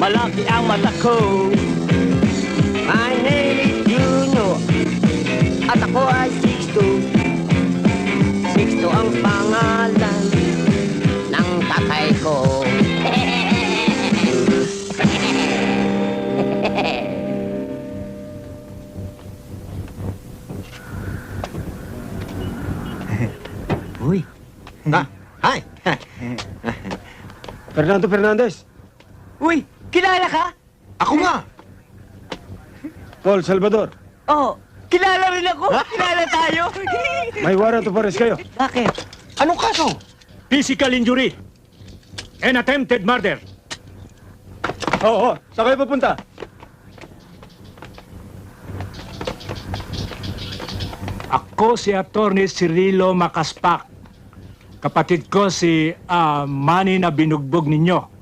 malaki ang mata ko. My name is Juno at ako ay 6'2". 6'2" ang pangalan ng tatay ko. Uy. Hi! Fernando Fernandez. Uy, kilala ka? Ako nga! Paul Salvador. Oo, kilala rin ako. Kilala tayo. May warrant of arrest kayo. Bakit? Anong kaso? Physical injury and attempted murder. Oo, saan kayo pupunta? Ako si Attorney Cirilo Macaspac. Kapatid ko si Manny na binugbog ninyo.